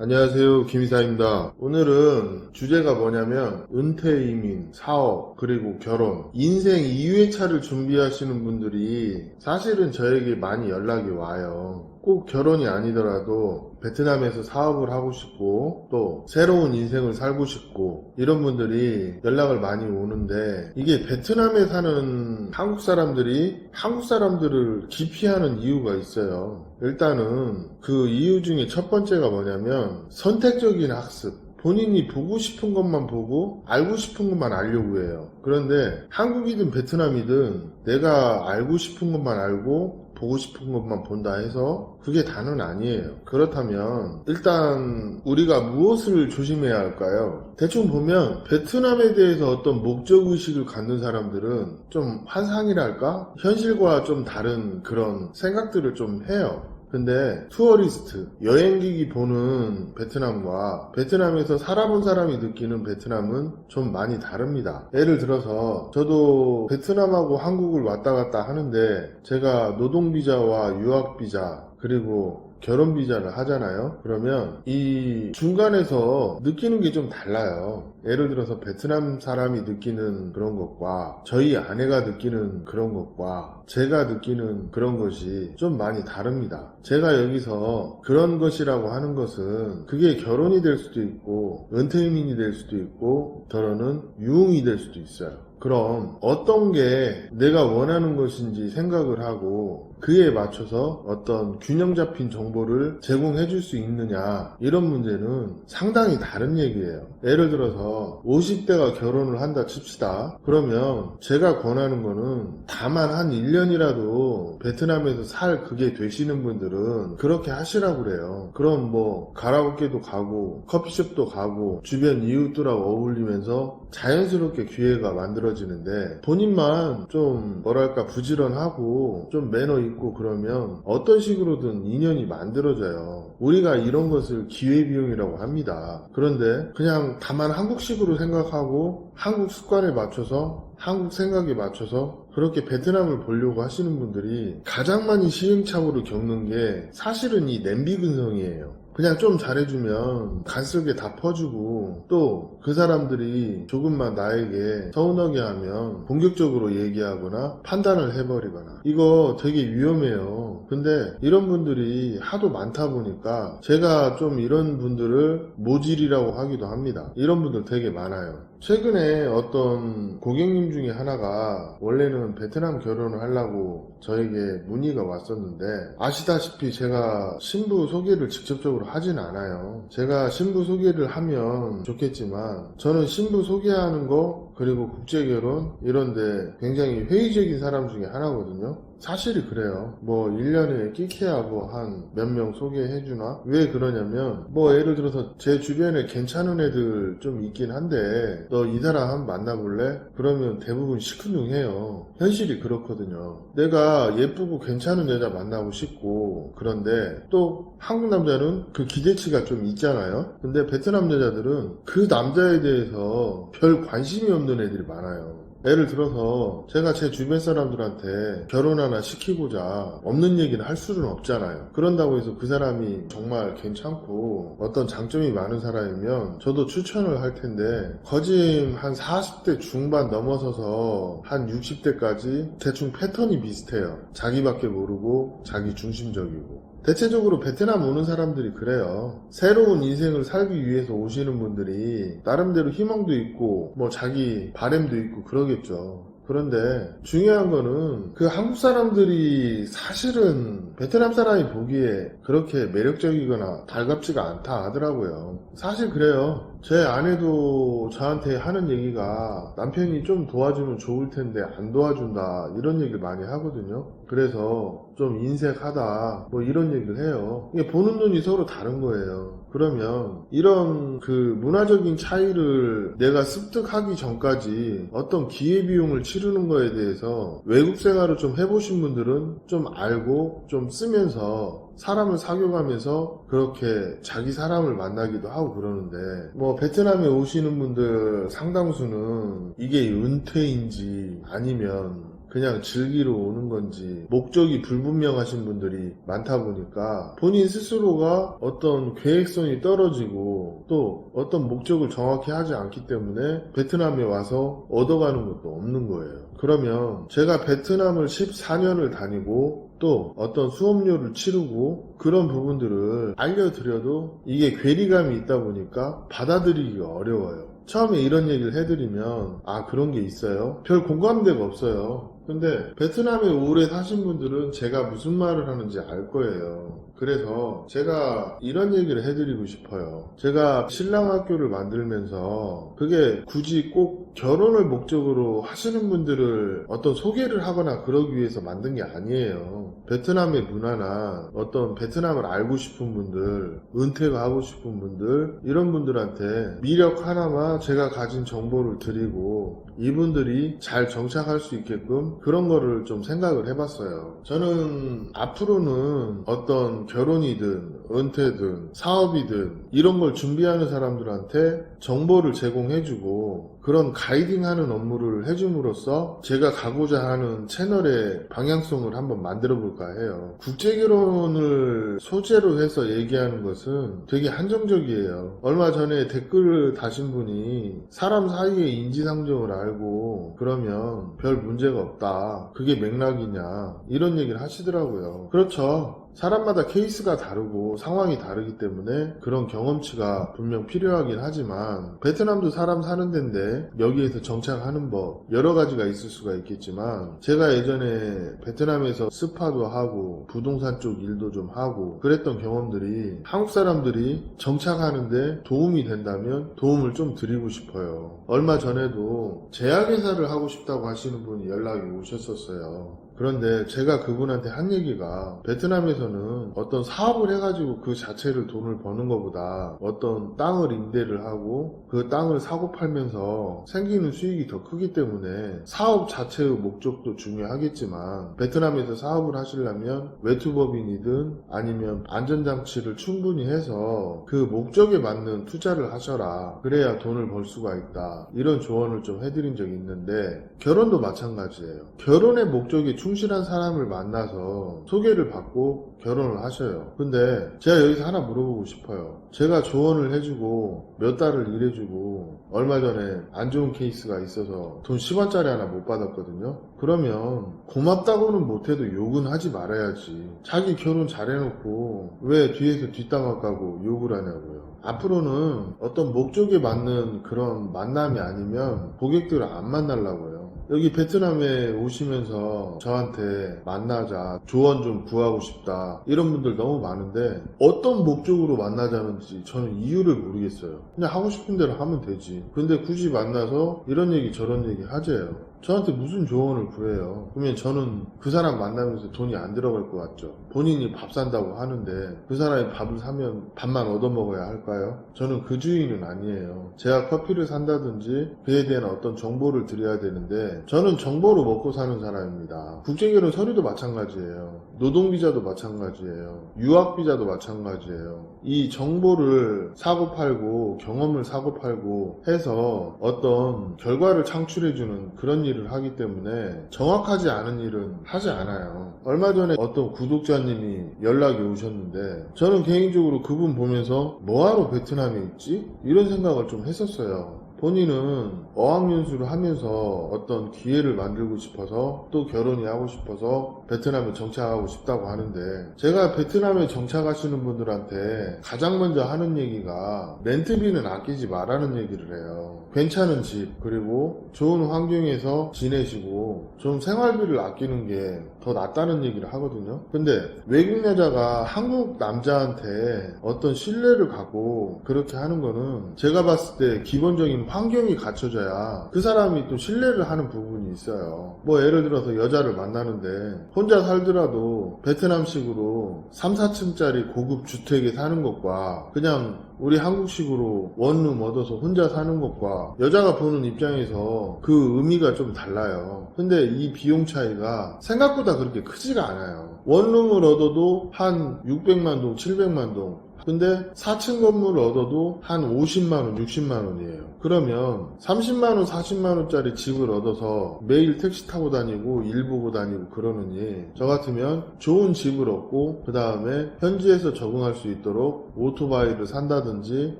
안녕하세요. 김이사입니다. 오늘은 주제가 뭐냐면 은퇴 이민, 사업, 그리고 결혼, 인생 2회차를 준비하시는 분들이 사실은 저에게 많이 연락이 와요. 꼭 결혼이 아니더라도 베트남에서 사업을 하고 싶고 또 새로운 인생을 살고 싶고 이런 분들이 연락을 많이 오는데, 이게 베트남에 사는 한국 사람들이 한국 사람들을 기피하는 이유가 있어요. 일단은 그 이유 중에 첫 번째가 뭐냐면 선택적인 학습. 본인이 보고 싶은 것만 보고 알고 싶은 것만 알려고 해요. 그런데 한국이든 베트남이든 내가 알고 싶은 것만 알고 보고 싶은 것만 본다 해서 그게 다는 아니에요. 그렇다면 일단 우리가 무엇을 조심해야 할까요? 대충 보면 베트남에 대해서 어떤 목적의식을 갖는 사람들은 좀 환상이랄까? 현실과 좀 다른 그런 생각들을 좀 해요. 근데 투어리스트, 여행객이 보는 베트남과 베트남에서 살아본 사람이 느끼는 베트남은 좀 많이 다릅니다. 예를 들어서 저도 베트남하고 한국을 왔다 갔다 하는데, 제가 노동비자와 유학비자 그리고 결혼비자를 하잖아요. 그러면 이 중간에서 느끼는 게 좀 달라요. 예를 들어서 베트남 사람이 느끼는 그런 것과 저희 아내가 느끼는 그런 것과 제가 느끼는 그런 것이 좀 많이 다릅니다. 제가 여기서 그런 것이라고 하는 것은 그게 결혼이 될 수도 있고 은퇴이민이 될 수도 있고 더러는 유흥이 될 수도 있어요. 그럼 어떤 게 내가 원하는 것인지 생각을 하고 그에 맞춰서 어떤 균형 잡힌 정보를 제공해 줄 수 있느냐, 이런 문제는 상당히 다른 얘기예요. 예를 들어서 50대가 결혼을 한다 칩시다. 그러면 제가 권하는 거는 다만 한 1년이라도 베트남에서 살 그게 되시는 분들은 그렇게 하시라고 그래요. 그럼 뭐 가라오케도 가고 커피숍도 가고 주변 이웃들하고 어울리면서 자연스럽게 기회가 만들어지는데, 본인만 좀 뭐랄까 부지런하고 좀 매너 있고 그러면 어떤 식으로든 인연이 만들어져요. 우리가 이런 것을 기회비용이라고 합니다. 그런데 그냥 다만 한국식으로 생각하고 한국 습관에 맞춰서 한국 생각에 맞춰서 그렇게 베트남을 보려고 하시는 분들이 가장 많이 시행착오를 겪는 게 사실은 이 냄비 근성이에요. 그냥 좀 잘해주면 간쓸게 다 퍼주고 또 그 사람들이 조금만 나에게 서운하게 하면 본격적으로 얘기하거나 판단을 해버리거나, 이거 되게 위험해요. 근데 이런 분들이 하도 많다 보니까 제가 좀 이런 분들을 모질이라고 하기도 합니다. 이런 분들 되게 많아요. 최근에 어떤 고객님 중에 하나가 원래는 베트남 결혼을 하려고 저에게 문의가 왔었는데, 아시다시피 제가 신부 소개를 직접적으로 하진 않아요. 제가 신부 소개를 하면 좋겠지만 저는 신부 소개하는 거 그리고 국제결혼 이런데 굉장히 회의적인 사람 중에 하나거든요. 사실이 그래요. 뭐 1년에 끼케하고 한 몇 명 소개해주나? 왜 그러냐면 뭐 예를 들어서 제 주변에 괜찮은 애들 좀 있긴 한데 너 이 사람 한번 만나볼래? 그러면 대부분 시큰둥해요. 현실이 그렇거든요. 내가 예쁘고 괜찮은 여자 만나고 싶고, 그런데 또 한국 남자는 그 기대치가 좀 있잖아요. 근데 베트남 여자들은 그 남자에 대해서 별 관심이 없는 애들이 많아요. 예를 들어서 제가 제 주변 사람들한테 결혼 하나 시키고자 없는 얘기는 할 수는 없잖아요. 그런다고 해서 그 사람이 정말 괜찮고 어떤 장점이 많은 사람이면 저도 추천을 할 텐데, 거진 한 40대 중반 넘어서서 한 60대까지 대충 패턴이 비슷해요. 자기밖에 모르고 자기 중심적이고. 대체적으로 베트남 오는 사람들이 그래요. 새로운 인생을 살기 위해서 오시는 분들이 나름대로 희망도 있고 뭐 자기 바램도 있고 그러겠죠. 그런데 중요한 거는 그 한국 사람들이 사실은 베트남 사람이 보기에 그렇게 매력적이거나 달갑지가 않다 하더라고요. 사실 그래요. 제 아내도 저한테 하는 얘기가 남편이 좀 도와주면 좋을 텐데 안 도와준다, 이런 얘기를 많이 하거든요. 그래서 좀 인색하다 뭐 이런 얘기를 해요. 이게 보는 눈이 서로 다른 거예요. 그러면 이런 그 문화적인 차이를 내가 습득하기 전까지 어떤 기회비용을 치르는 거에 대해서 외국 생활을 좀 해보신 분들은 좀 알고 좀 쓰면서 사람을 사귀어가면서 그렇게 자기 사람을 만나기도 하고 그러는데, 뭐 베트남에 오시는 분들 상당수는 이게 은퇴인지 아니면 그냥 즐기러 오는 건지 목적이 불분명하신 분들이 많다 보니까 본인 스스로가 어떤 계획성이 떨어지고 또 어떤 목적을 정확히 하지 않기 때문에 베트남에 와서 얻어가는 것도 없는 거예요. 그러면 제가 베트남을 14년을 다니고 또 어떤 수업료를 치르고 그런 부분들을 알려드려도 이게 괴리감이 있다 보니까 받아들이기가 어려워요. 처음에 이런 얘기를 해드리면 아 그런 게 있어요? 별 공감대가 없어요. 근데 베트남에 오래 사신 분들은 제가 무슨 말을 하는지 알 거예요. 그래서 제가 이런 얘기를 해드리고 싶어요. 제가 신랑학교를 만들면서 그게 굳이 꼭 결혼을 목적으로 하시는 분들을 어떤 소개를 하거나 그러기 위해서 만든 게 아니에요. 베트남의 문화나 어떤 베트남을 알고 싶은 분들, 은퇴가 하고 싶은 분들, 이런 분들한테 미력 하나만 제가 가진 정보를 드리고 이분들이 잘 정착할 수 있게끔 그런 거를 좀 생각을 해봤어요. 저는 앞으로는 어떤 결혼이든 은퇴든 사업이든 이런 걸 준비하는 사람들한테 정보를 제공해주고 그런 가이딩하는 업무를 해줌으로써 제가 가고자 하는 채널의 방향성을 한번 만들어 볼까 해요. 국제결혼을 소재로 해서 얘기하는 것은 되게 한정적이에요. 얼마 전에 댓글을 다신 분이 사람 사이의 인지상정을 알고 그러면 별 문제가 없다. 그게 맥락이냐 이런 얘기를 하시더라고요. 그렇죠. 사람마다 케이스가 다르고 상황이 다르기 때문에 그런 경험치가 분명 필요하긴 하지만 베트남도 사람 사는 데인데 여기에서 정착하는 법 여러 가지가 있을 수가 있겠지만 제가 예전에 베트남에서 스파도 하고 부동산 쪽 일도 좀 하고 그랬던 경험들이 한국 사람들이 정착하는데 도움이 된다면 도움을 좀 드리고 싶어요. 얼마 전에도 제약회사를 하고 싶다고 하시는 분이 연락이 오셨었어요. 그런데 제가 그분한테 한 얘기가 베트남에서는 어떤 사업을 해가지고 그 자체를 돈을 버는 것보다 어떤 땅을 임대를 하고 그 땅을 사고 팔면서 생기는 수익이 더 크기 때문에 사업 자체의 목적도 중요하겠지만 베트남에서 사업을 하시려면 외투법인이든 아니면 안전장치를 충분히 해서 그 목적에 맞는 투자를 하셔라. 그래야 돈을 벌 수가 있다. 이런 조언을 좀 해드린 적이 있는데 결혼도 마찬가지예요. 결혼의 목적이 충실한 사람을 만나서 소개를 받고 결혼을 하셔요. 근데 제가 여기서 하나 물어보고 싶어요. 제가 조언을 해주고 몇 달을 일해주고 얼마 전에 안 좋은 케이스가 있어서 돈 10원짜리 하나 못 받았거든요. 그러면 고맙다고는 못해도 욕은 하지 말아야지. 자기 결혼 잘해놓고 왜 뒤에서 뒷담화 까고 욕을 하냐고요. 앞으로는 어떤 목적에 맞는 그런 만남이 아니면 고객들을 안 만나려고요. 여기 베트남에 오시면서 저한테 만나자, 조언 좀 구하고 싶다 이런 분들 너무 많은데 어떤 목적으로 만나자는지 저는 이유를 모르겠어요. 그냥 하고 싶은 대로 하면 되지. 근데 굳이 만나서 이런 얘기 저런 얘기 하재요. 저한테 무슨 조언을 구해요. 그러면 저는 그 사람 만나면서 돈이 안 들어갈 것 같죠. 본인이 밥 산다고 하는데 그 사람이 밥을 사면 밥만 얻어먹어야 할까요? 저는 그 주의는 아니에요. 제가 커피를 산다든지 그에 대한 어떤 정보를 드려야 되는데 저는 정보로 먹고 사는 사람입니다. 국제결혼 서류도 마찬가지예요. 노동비자도 마찬가지예요. 유학비자도 마찬가지예요. 이 정보를 사고팔고 경험을 사고팔고 해서 어떤 결과를 창출해주는 그런 일을 하기 때문에 정확하지 않은 일은 하지 않아요. 얼마 전에 어떤 구독자님이 연락이 오셨는데 저는 개인적으로 그분 보면서 뭐하러 베트남에 있지? 이런 생각을 좀 했었어요. 본인은 어학연수를 하면서 어떤 기회를 만들고 싶어서 또 결혼이 하고 싶어서 베트남에 정착하고 싶다고 하는데 제가 베트남에 정착하시는 분들한테 가장 먼저 하는 얘기가 렌트비는 아끼지 말라는 얘기를 해요. 괜찮은 집 그리고 좋은 환경에서 지내시고 좀 생활비를 아끼는 게 더 낫다는 얘기를 하거든요. 근데 외국 여자가 한국 남자한테 어떤 신뢰를 갖고 그렇게 하는 거는 제가 봤을 때 기본적인 환경이 갖춰져야 그 사람이 또 신뢰를 하는 부분이 있어요. 뭐 예를 들어서 여자를 만나는데 혼자 살더라도 베트남식으로 3, 4층짜리 고급 주택에 사는 것과 그냥 우리 한국식으로 원룸 얻어서 혼자 사는 것과 여자가 보는 입장에서 그 의미가 좀 달라요. 근데 이 비용 차이가 생각보다 그렇게 크지가 않아요. 원룸을 얻어도 한 600만 동, 700만 동 근데 4층 건물을 얻어도 한 50만원, 60만원이에요. 그러면 30만원, 40만원짜리 집을 얻어서 매일 택시 타고 다니고 일 보고 다니고 그러느니 저 같으면 좋은 집을 얻고 그 다음에 현지에서 적응할 수 있도록 오토바이를 산다든지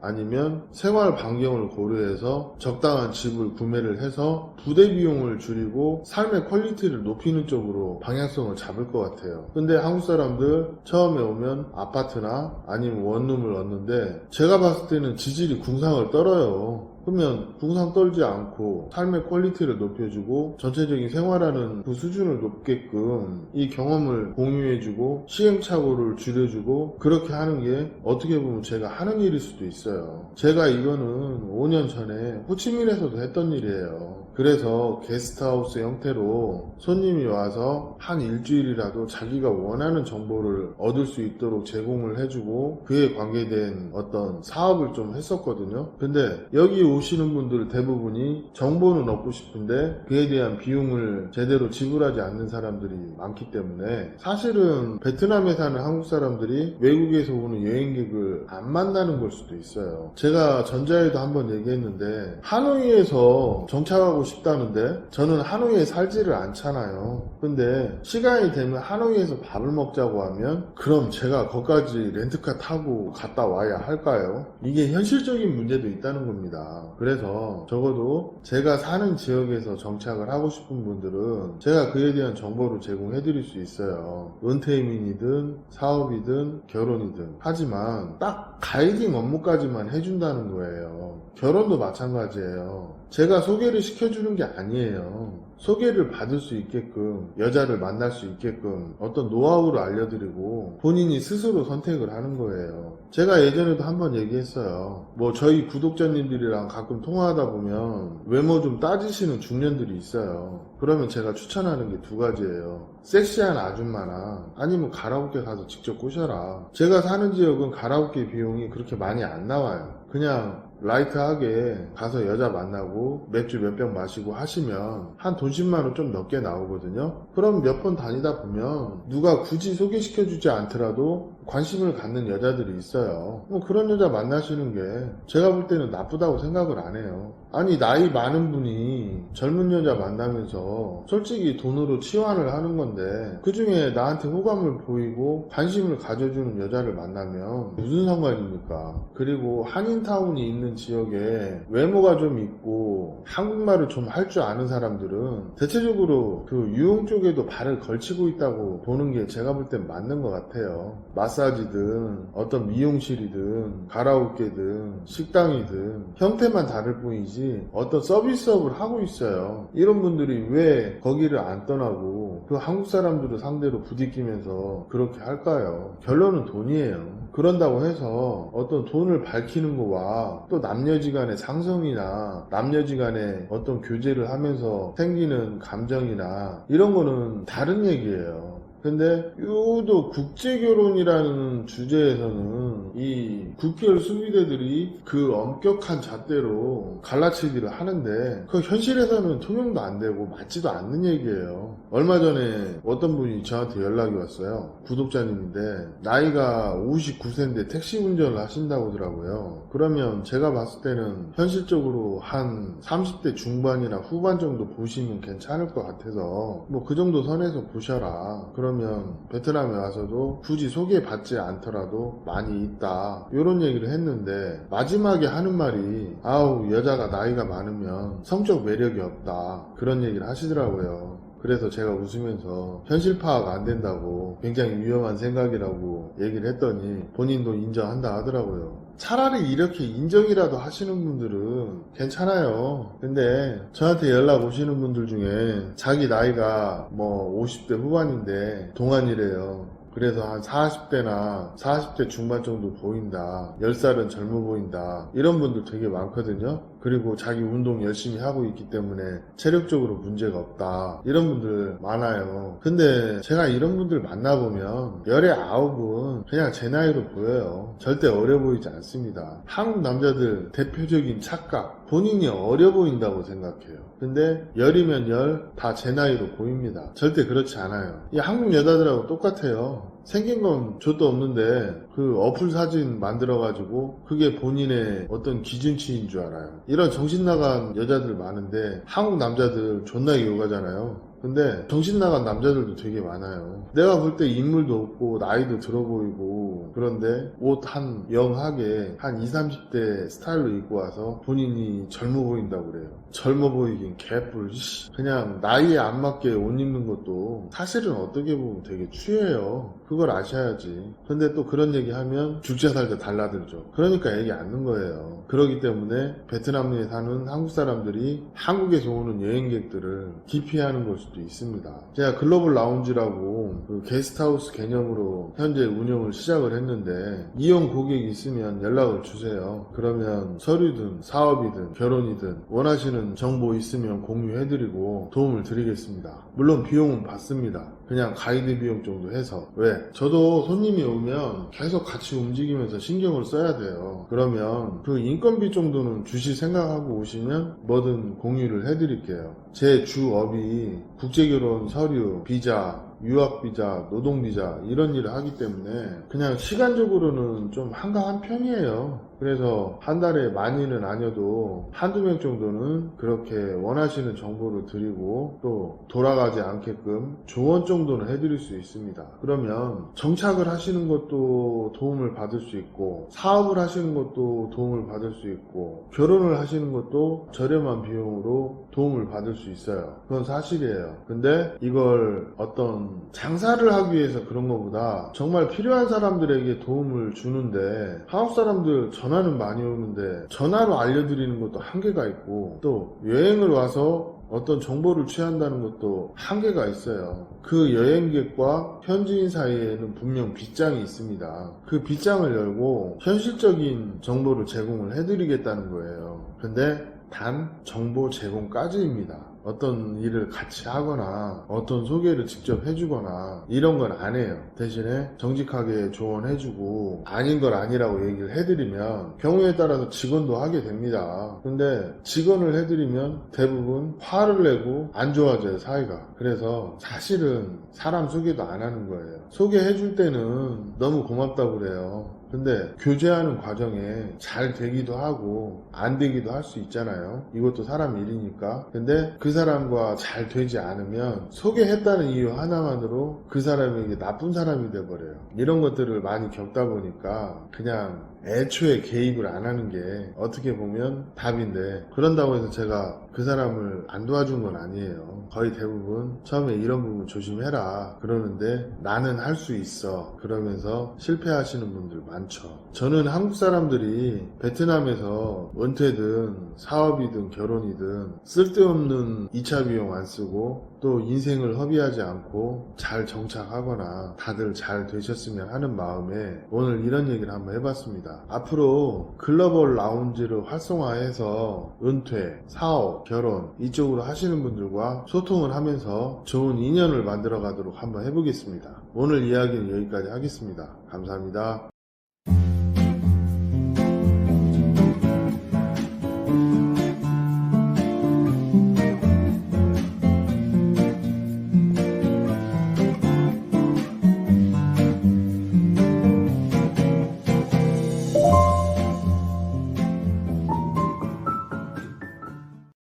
아니면 생활 반경을 고려해서 적당한 집을 구매를 해서 부대 비용을 줄이고 삶의 퀄리티를 높이는 쪽으로 방향성을 잡을 것 같아요. 근데 한국 사람들 처음에 오면 아파트나 아니면 원룸을 얻는데 제가 봤을 때는 지질이 궁상을 떨어요. 그러면 궁상 떨지 않고 삶의 퀄리티를 높여주고 전체적인 생활하는 그 수준을 높게끔 이 경험을 공유해주고 시행착오를 줄여주고 그렇게 하는 게 어떻게 보면 제가 하는 일일 수도 있어요. 제가 이거는 5년 전에 호치민에서도 했던 일이에요. 그래서 게스트하우스 형태로 손님이 와서 한 일주일이라도 자기가 원하는 정보를 얻을 수 있도록 제공을 해주고 그에 관계된 어떤 사업을 좀 했었거든요. 근데 여기 오시는 분들 대부분이 정보는 얻고 싶은데 그에 대한 비용을 제대로 지불하지 않는 사람들이 많기 때문에 사실은 베트남에 사는 한국 사람들이 외국에서 오는 여행객을 안 만나는 걸 수도 있어요. 제가 전자에도 한번 얘기했는데 하노이에서 정착하고 싶다는데 저는 하노이에 살지를 않잖아요. 근데 시간이 되면 하노이에서 밥을 먹자고 하면 그럼 제가 거기까지 렌트카 타고 갔다 와야 할까요? 이게 현실적인 문제도 있다는 겁니다. 그래서 적어도 제가 사는 지역에서 정착을 하고 싶은 분들은 제가 그에 대한 정보를 제공해 드릴 수 있어요. 은퇴이민이든 사업이든 결혼이든. 하지만 딱 가이딩 업무까지만 해준다는 거예요. 결혼도 마찬가지예요. 제가 소개를 시켜주는 게 아니에요. 소개를 받을 수 있게끔 여자를 만날 수 있게끔 어떤 노하우를 알려드리고 본인이 스스로 선택을 하는 거예요. 제가 예전에도 한번 얘기했어요. 뭐 저희 구독자님들이랑 가끔 통화하다 보면 외모 좀 따지시는 중년들이 있어요. 그러면 제가 추천하는 게 두 가지예요. 섹시한 아줌마나 아니면 가라오케 가서 직접 꼬셔라. 제가 사는 지역은 가라오케 비용이 그렇게 많이 안 나와요. 그냥 라이트하게 가서 여자 만나고 맥주 몇 병 마시고 하시면 한 돈 10만원 좀 넘게 나오거든요. 그럼 몇 번 다니다 보면 누가 굳이 소개시켜주지 않더라도 관심을 갖는 여자들이 있어요. 뭐 그런 여자 만나시는 게 제가 볼 때는 나쁘다고 생각을 안 해요. 아니 나이 많은 분이 젊은 여자 만나면서 솔직히 돈으로 치환을 하는 건데 그 중에 나한테 호감을 보이고 관심을 가져주는 여자를 만나면 무슨 상관입니까? 그리고 한인타운이 있는 지역에 외모가 좀 있고 한국말을 좀 할 줄 아는 사람들은 대체적으로 그 유흥 쪽에도 발을 걸치고 있다고 보는 게 제가 볼 땐 맞는 것 같아요. 마사지든 어떤 미용실이든 가라오케든 식당이든 형태만 다를 뿐이지 어떤 서비스업을 하고 있어요. 이런 분들이 왜 거기를 안 떠나고 그 한국 사람들을 상대로 부딪히면서 그렇게 할까요? 결론은 돈이에요. 그런다고 해서 어떤 돈을 밝히는 거와 또 남녀지간의 상성이나 남녀지간의 어떤 교제를 하면서 생기는 감정이나 이런 거는 다른 얘기예요. 근데 유독 국제결혼이라는 주제에서는 이 국결 수비대들이 그 엄격한 잣대로 갈라치기를 하는데 그 현실에서는 통용도 안 되고 맞지도 않는 얘기예요. 얼마 전에 어떤 분이 저한테 연락이 왔어요. 구독자님인데 나이가 59세인데 택시 운전을 하신다고 하더라고요. 그러면 제가 봤을 때는 현실적으로 한 30대 중반이나 후반 정도 보시면 괜찮을 것 같아서 뭐 그 정도 선에서 보셔라. 그러면 베트남에 와서도 굳이 소개받지 않더라도 많이 있다 이런 얘기를 했는데 마지막에 하는 말이 아우 여자가 나이가 많으면 성적 매력이 없다 그런 얘기를 하시더라고요. 그래서 제가 웃으면서 현실 파악 안 된다고 굉장히 위험한 생각이라고 얘기를 했더니 본인도 인정한다 하더라고요. 차라리 이렇게 인정이라도 하시는 분들은 괜찮아요. 근데 저한테 연락 오시는 분들 중에 자기 나이가 뭐 50대 후반인데 동안이래요. 그래서 한 40대나 40대 중반 정도 보인다. 10살은 젊어 보인다. 이런 분들 되게 많거든요. 그리고 자기 운동 열심히 하고 있기 때문에 체력적으로 문제가 없다. 이런 분들 많아요. 근데 제가 이런 분들 만나보면 열의 9은 그냥 제 나이로 보여요. 절대 어려 보이지 않습니다. 한국 남자들 대표적인 착각. 본인이 어려 보인다고 생각해요. 근데 열이면 열 다 제 나이로 보입니다. 절대 그렇지 않아요. 이 한국 여자들하고 똑같아요. 생긴 건 좆도 없는데 그 어플 사진 만들어가지고 그게 본인의 어떤 기준치인 줄 알아요. 이런 정신 나간 여자들 많은데 한국 남자들 존나게 욕하잖아요. 근데 정신 나간 남자들도 되게 많아요. 내가 볼 때 인물도 없고 나이도 들어 보이고 그런데 옷 한 영하게 한 20, 30대 스타일로 입고 와서 본인이 젊어 보인다고 그래요. 젊어 보이긴 개뿔. 그냥 나이에 안 맞게 옷 입는 것도 사실은 어떻게 보면 되게 추해요. 그걸 아셔야지. 근데 또 그런 얘기 하면 죽자 살자 달라들죠. 그러니까 얘기 않는 거예요. 그렇기 때문에 베트남에 사는 한국 사람들이 한국에서 오는 여행객들을 기피하는 걸 수도 있습니다. 제가 글로벌 라운지라고 그 게스트하우스 개념으로 현재 운영을 시작을 했는데 이용 고객이 있으면 연락을 주세요. 그러면 서류든 사업이든 결혼이든 원하시는 정보 있으면 공유해드리고 도움을 드리겠습니다. 물론 비용은 받습니다. 그냥 가이드 비용 정도 해서. 왜? 저도 손님이 오면 계속 같이 움직이면서 신경을 써야 돼요. 그러면 그 인건비 정도는 주실 생각하고 오시면 뭐든 공유를 해드릴게요. 제 주업이 국제결혼 서류, 비자, 유학비자, 노동비자 이런 일을 하기 때문에 그냥 시간적으로는 좀 한가한 편이에요. 그래서 한 달에 많이는 아니어도 한두 명 정도는 그렇게 원하시는 정보를 드리고 또 돌아가지 않게끔 조언 정도는 해드릴 수 있습니다. 그러면 정착을 하시는 것도 도움을 받을 수 있고 사업을 하시는 것도 도움을 받을 수 있고 결혼을 하시는 것도 저렴한 비용으로 도움을 받을 수 있어요. 그건 사실이에요. 근데 이걸 어떤 장사를 하기 위해서 그런 것보다 정말 필요한 사람들에게 도움을 주는데 한국 사람들 전화는 많이 오는데 전화로 알려드리는 것도 한계가 있고 또 여행을 와서 어떤 정보를 취한다는 것도 한계가 있어요. 그 여행객과 현지인 사이에는 분명 빗장이 있습니다. 그 빗장을 열고 현실적인 정보를 제공을 해드리겠다는 거예요. 근데 단 정보 제공까지입니다. 어떤 일을 같이 하거나 어떤 소개를 직접 해주거나 이런 건 안 해요. 대신에 정직하게 조언해주고 아닌 걸 아니라고 얘기를 해드리면 경우에 따라서 직원도 하게 됩니다. 근데 직원을 해드리면 대부분 화를 내고 안 좋아져요, 사이가. 그래서 사실은 사람 소개도 안 하는 거예요. 소개해줄 때는 너무 고맙다고 그래요. 근데 교제하는 과정에 잘 되기도 하고 안 되기도 할 수 있잖아요. 이것도 사람 일이니까. 근데 그 사람과 잘 되지 않으면 소개했다는 이유 하나만으로 그 사람에게 나쁜 사람이 돼버려요. 이런 것들을 많이 겪다 보니까 그냥 애초에 개입을 안 하는 게 어떻게 보면 답인데 그런다고 해서 제가 그 사람을 안 도와준 건 아니에요. 거의 대부분 처음에 이런 부분 조심해라 그러는데 나는 할 수 있어 그러면서 실패하시는 분들 많죠. 저는 한국 사람들이 베트남에서 은퇴든 사업이든 결혼이든 쓸데없는 2차 비용 안 쓰고 또 인생을 허비하지 않고 잘 정착하거나 다들 잘 되셨으면 하는 마음에 오늘 이런 얘기를 한번 해봤습니다. 앞으로 글로벌 라운지를 활성화해서 은퇴, 사업, 결혼 이쪽으로 하시는 분들과 소통을 하면서 좋은 인연을 만들어 가도록 한번 해보겠습니다. 오늘 이야기는 여기까지 하겠습니다. 감사합니다.